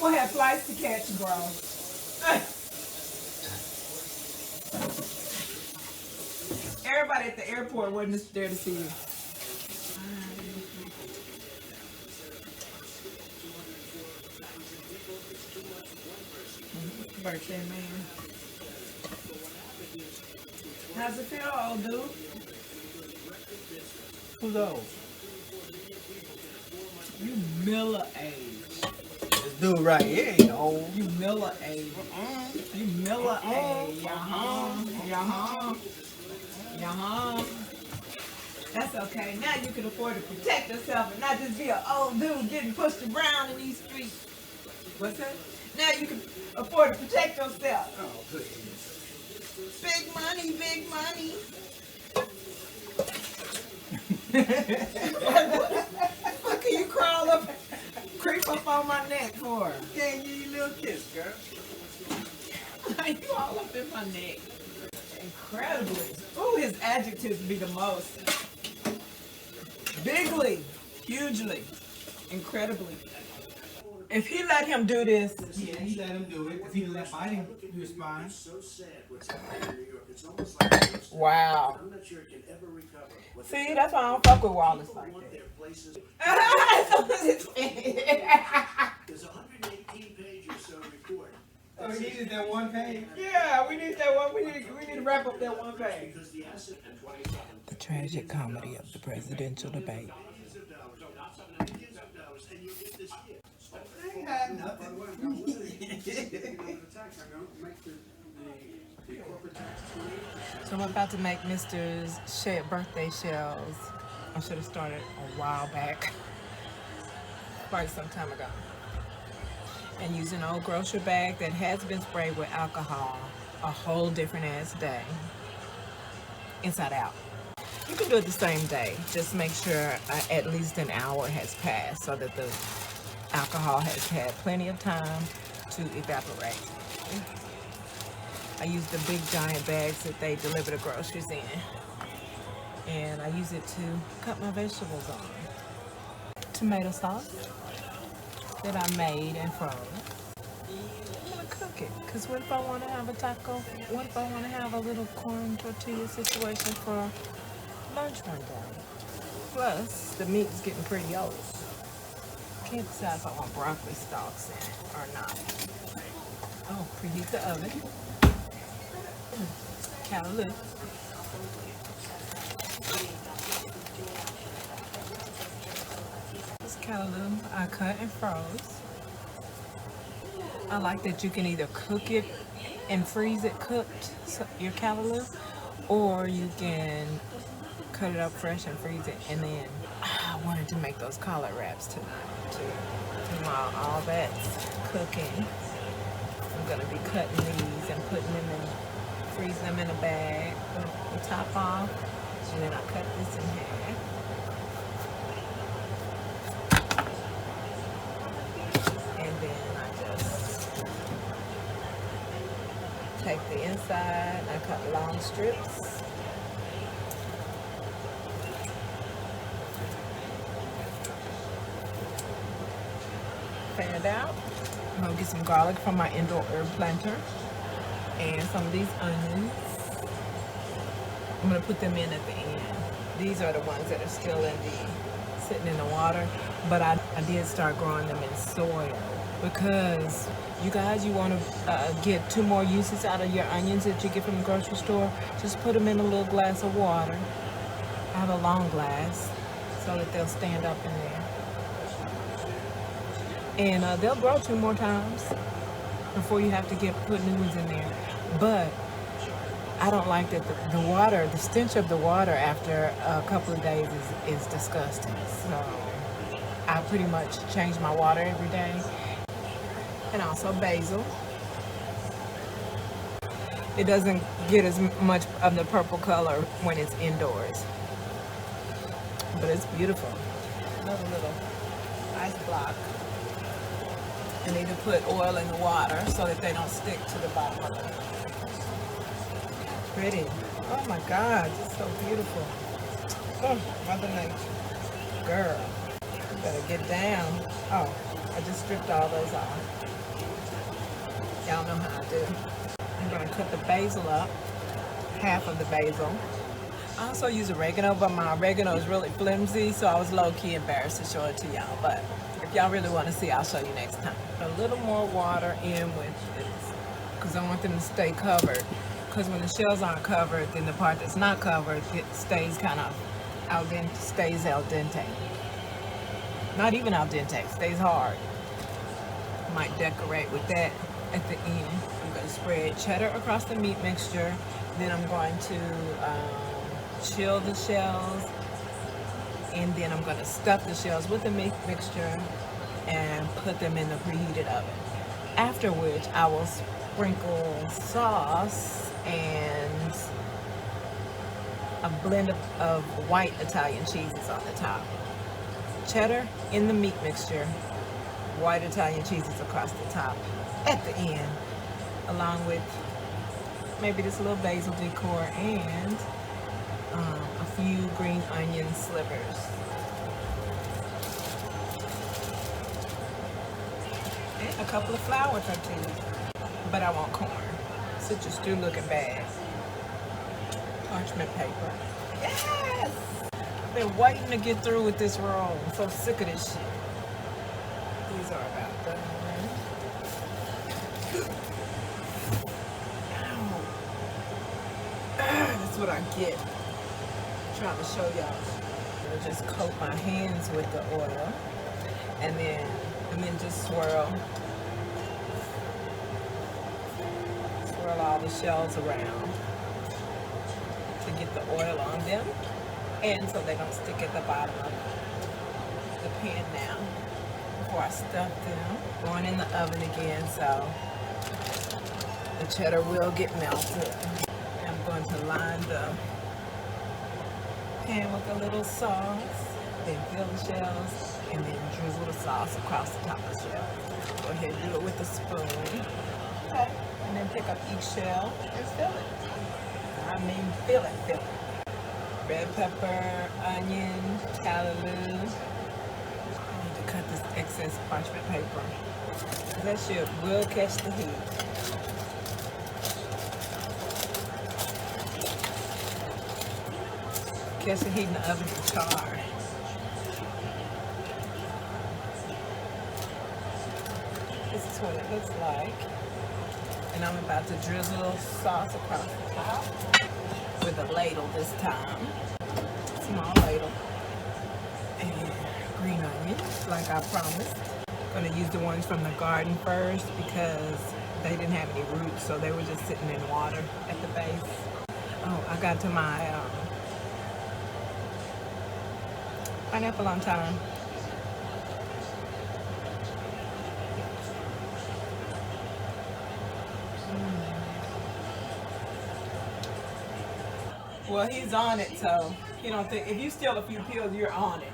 People have flights to catch, bro. Everybody at the airport wasn't there to see you. Birthday man. How's it feel, old dude? Who's old? You Miller age. This dude right here ain't old. You Miller age. You Miller age. That's okay. Now you can afford to protect yourself and not just be an old dude getting pushed around in these streets. What's that? Now you can afford to protect yourself. Oh, please. Big money, big money. What can you crawl up, creep up on my neck for? Can't give you a little kiss, girl. You all up in my neck. Incredibly. Ooh, his adjectives be the most. Bigly, hugely, incredibly. If he let him do this, Yeah, he let him do it. If he let fighting do his spine. wow. See, that's why I don't fuck with Wallace like that. There's 118 pages so report. Oh, he needed that one page. Yeah, we need that one. We need to wrap up that one page. The tragic comedy of the presidential debate. I ain't had nothing. So I'm about to make Mr.'s birthday shells. I should have started a while back, quite some time ago. And use an old grocery bag that has been sprayed with alcohol a whole different ass day, inside out. You can do it the same day. Just make sure at least an hour has passed so that the alcohol has had plenty of time to evaporate. I use the big giant bags that they deliver the groceries in. And I use it to cut my vegetables on. Tomato sauce that I made and froze. I'm gonna cook it, because what if I want to have a taco? What if I want to have a little corn tortilla situation for lunch one day? Plus, the meat's getting pretty old. Can't decide if I want broccoli stalks in it or not. Oh, preheat the oven. Callaloo. This callaloo I cut and froze. I like that you can either cook it and freeze it cooked, your callaloo, or you can cut it up fresh and freeze it. And then I wanted to make those collard wraps tonight too. While all that's cooking, I'm gonna be cutting these and putting them in, freezing them in a bag, put the top off, and then I cut this in half. And then I just take the inside, I cut long strips. Fan it out. I'm gonna get some garlic from my indoor herb planter and some of these onions. I'm gonna put them in at the end. These are the ones that are still sitting in the water, but I did start growing them in soil because you guys, you want to get 2 more uses out of your onions that you get from the grocery store. Just put them in a little glass of water. I have a long glass so that they'll stand up in there. And they'll grow 2 more times before you have to put new ones in there. But I don't like that the water, the stench of the water after a couple of days is disgusting. So I pretty much change my water every day. And also basil. It doesn't get as much of the purple color when it's indoors. But it's beautiful. Another little ice block. I need to put oil in the water so that they don't stick to the bottom of it. Pretty. Oh my God, it's so beautiful. Oh, Mother Nature. Girl, you better get down. Oh, I just stripped all those off. Y'all know how I do. I'm going to cut the basil up, half of the basil. I also use oregano, but my oregano is really flimsy, so I was low-key embarrassed to show it to y'all. But if y'all really want to see, I'll show you next time. A little more water in with this, because I want them to stay covered. Because when the shells aren't covered, then the part that's not covered, it stays kind of al dente, stays al dente. Not even al dente, stays hard. Might decorate with that at the end. I'm going to spread cheddar across the meat mixture. Then I'm going to chill the shells, and then I'm going to stuff the shells with the meat mixture and put them in the preheated oven. After which I will sprinkle sauce and a blend of white Italian cheeses on the top. Cheddar in the meat mixture, white Italian cheeses across the top at the end, along with maybe this little basil decor and a few green onion slivers. And a couple of flour tortillas. But I want corn. Citrus stew looking bad. Parchment paper. Yes! I've been waiting to get through with this roll. I'm so sick of this shit. These are about done. Ow. That's what I get. Trying to show y'all. I'll just coat my hands with the oil and then just swirl all the shells around to get the oil on them, and so they don't stick at the bottom of the pan now. Before I stuff them, going in the oven again, so the cheddar will get melted. I'm going to line the pan with a little sauce, then fill the shells, and then drizzle the sauce across the top of the shell. Go ahead and do it with a spoon. Okay. And then pick up each shell and fill it. I mean, fill it. Red pepper, onion, callaloo. I need to cut this excess parchment paper. That shit will catch the heat. Catch the heat in the oven to char. This is what it looks like. And I'm about to drizzle sauce across the top with a ladle this time. Small ladle. And green onions, like I promised. I'm gonna use the ones from the garden first because they didn't have any roots, so they were just sitting in water at the base. Oh, I got to my pineapple on time. Well, he's on it, so he don't think if you steal a few pills, you're on it.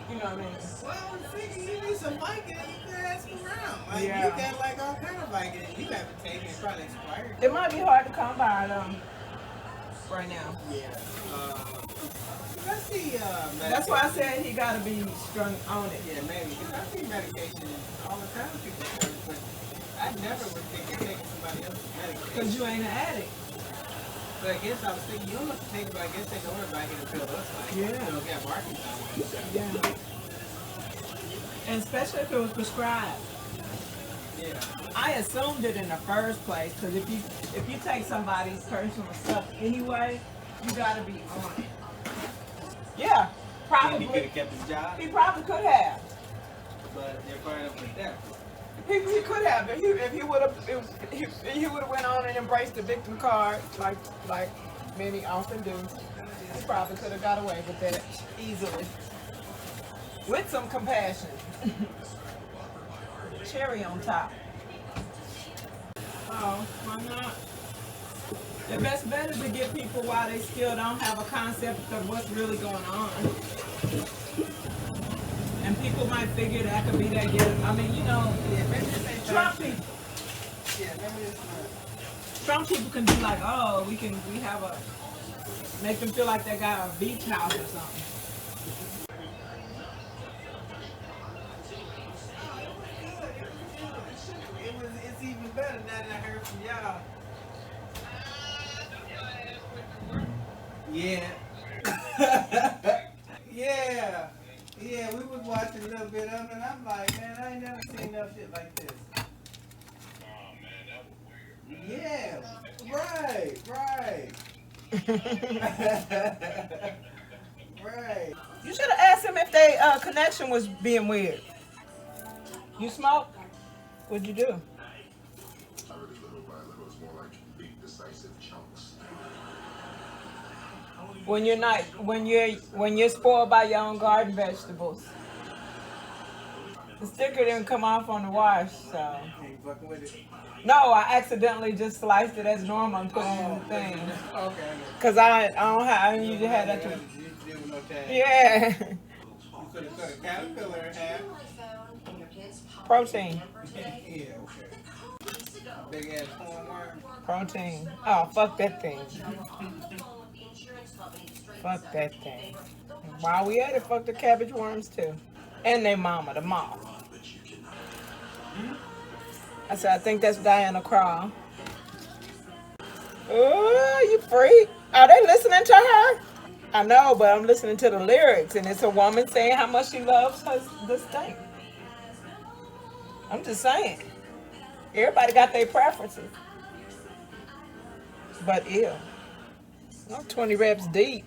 You know what I mean? Well, figure you need some Vicodin, you can ask around. Like, Yeah. you got like all kind of Vicodin. You haven't taken it, probably expired. It might be hard to come by them right now. Yeah. Let's see, That's why I said he gotta be strung on it. Yeah, maybe. Because I see medication all the time people take, but I never would think of taking somebody else's medication. Because you ain't an addict. But I guess I was thinking, you don't have to take it, but I guess they know everybody can feel us like, Yeah. you know, got markings on it. Yeah. And especially if it was prescribed. Yeah. I assumed it in the first place, because if you take somebody's personal stuff anyway, you gotta be on it. Yeah, Probably. He could probably. have kept his job, He probably could have. but they're probably up with that. He could have. If he would have went on and embraced the victim card like many often do. He probably could have got away with that easily. With some compassion. Cherry on top. Oh, why not? The best bet is to give people while they still don't have a concept of what's really going on. And people might figure that could be that gift. I mean, you know, Yeah, maybe this ain't Trump Thursday. people. Yeah, maybe it's not. Trump people can be like, oh, we have a, make them feel like they got a beach house or something. It's even Yeah. Yeah. Yeah. Yeah, we was watching a little bit of it, and I'm like, man, I ain't never seen no shit like this. Yeah, right, right. Right. You should have asked him if they connection was being weird. You smoke? What'd you do? Little by little, it's more like big decisive chunks. When you're not, when you're spoiled by your own garden vegetables. The sticker didn't come off on the wash, so. Ain't fucking with it. No, I accidentally just sliced it as normal and put it in the thing. Okay. Cause I don't usually have that. You deal with no tag. Yeah. You could have cut a caterpillar in half. Protein. Yeah, okay. Big ass cornworm. Protein. Oh, fuck that thing. Fuck that thing. While we at it, fuck the cabbage worms too. And their mama, the moth. I said, I think that's Diana Krall. Oh, you freak. Are they listening to her? I know, but I'm listening to the lyrics, and it's a woman saying how much she loves the steak. I'm just saying. Everybody got their preferences. But ew. Not 20 reps deep.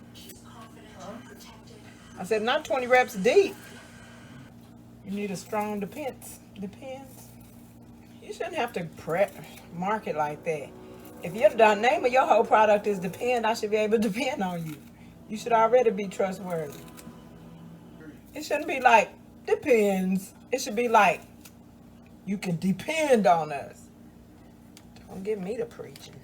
I said, not 20 reps deep. You need a strong depends. You shouldn't have to market like that. If the name of your whole product is depend, I should be able to depend on you. You should already be trustworthy. It shouldn't be like, depends. It should be like, you can depend on us. Don't get me to preaching.